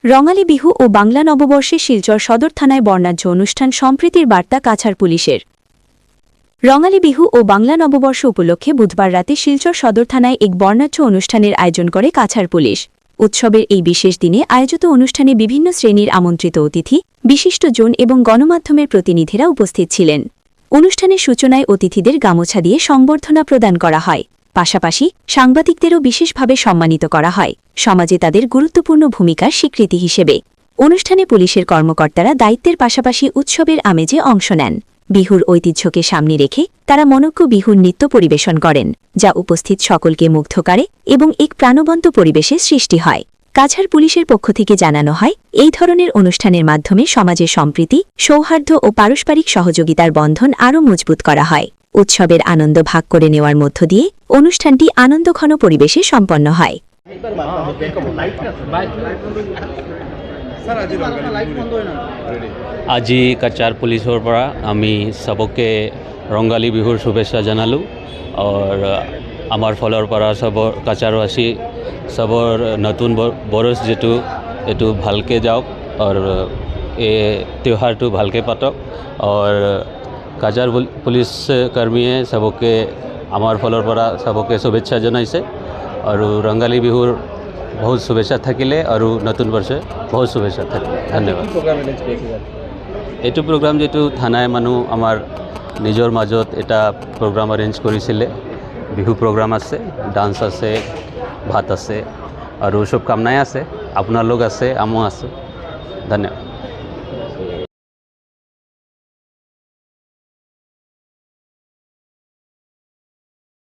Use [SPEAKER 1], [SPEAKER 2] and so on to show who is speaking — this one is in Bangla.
[SPEAKER 1] রঙালী বিহু ও বাংলা নববর্ষে শিলচর সদর থানায় বর্ণাঢ্য অনুষ্ঠান সম্প্রীতির বার্তা কাছাড় পুলিশের। রঙালী বিহু ও বাংলা নববর্ষ উপলক্ষে বুধবার রাতে শিলচর সদর থানায় এক বর্ণাঢ্য অনুষ্ঠানের আয়োজন করে কাছাড় পুলিশ। উৎসবের এই বিশেষ দিনে আয়োজিত অনুষ্ঠানে বিভিন্ন শ্রেণীর আমন্ত্রিত অতিথি, বিশিষ্টজন এবং গণমাধ্যমের প্রতিনিধিরা উপস্থিত ছিলেন। অনুষ্ঠানের সূচনায় অতিথিদের গামোছা দিয়ে সংবর্ধনা প্রদান করা হয়। পাশাপাশি সাংবাদিকদেরও বিশেষভাবে সম্মানিত করা হয়, সমাজে তাদের গুরুত্বপূর্ণ ভূমিকার স্বীকৃতি হিসেবে। অনুষ্ঠানে পুলিশের কর্মকর্তারা দায়িত্বের পাশাপাশি উৎসবের আমেজে অংশ নেন। বিহুর ঐতিহ্যকে সামনে রেখে তারা মনোজ্ঞ বিহুর নৃত্য পরিবেশন করেন, যা উপস্থিত সকলকে মুগ্ধ করে এবং এক প্রাণবন্ত পরিবেশের সৃষ্টি হয়। কাছাড় পুলিশের পক্ষ থেকে জানানো হয়, এই ধরনের অনুষ্ঠানের মাধ্যমে সমাজের সম্প্রীতি, সৌহার্দ্য ও পারস্পরিক সহযোগিতার বন্ধন আরও মজবুত করা হয়। উৎসবের আনন্দ ভাগ করে নেওয়ার মধ্য দিয়ে অনুষ্ঠানটি আনন্দঘন পরিবেশে সম্পন্ন হয়।
[SPEAKER 2] আজি কাছাড় পুলিশের পৰা আমি সবকে ৰঙালী বিহুৰ শুভেচ্ছা জনালোঁ। और আমাৰ ফলৰ পৰা সবৰ কাছাৰবাসী সবৰ নতুন বৰষ যেটো এইটো ভালকৈ যাওক আৰু এই त्योहारটো ভালকৈ পাতক। और কাছাড় পুলিচ কৰ্মীয়ে সবকে আমাৰ ফলৰ পৰা সবকে শুভেচ্ছা জনাইছে আৰু ৰঙালী বিহুৰ बहुत शुभेच्छा থাকিলে और नतुन वर्षे बहुत शुभेच्छा থাকিলে। धन्यवाद। এইটো प्रोग्राम जेतु थानाय मानु आमार निजर মাজত এটা प्रोग्राम अरेंज करिছিলে। बिहु प्रोग्राम আছে, डांस আছে, भात আছে और शुभकामनाएं আছে, आपनार लोग আছে, आमो আছে। धन्यवाद।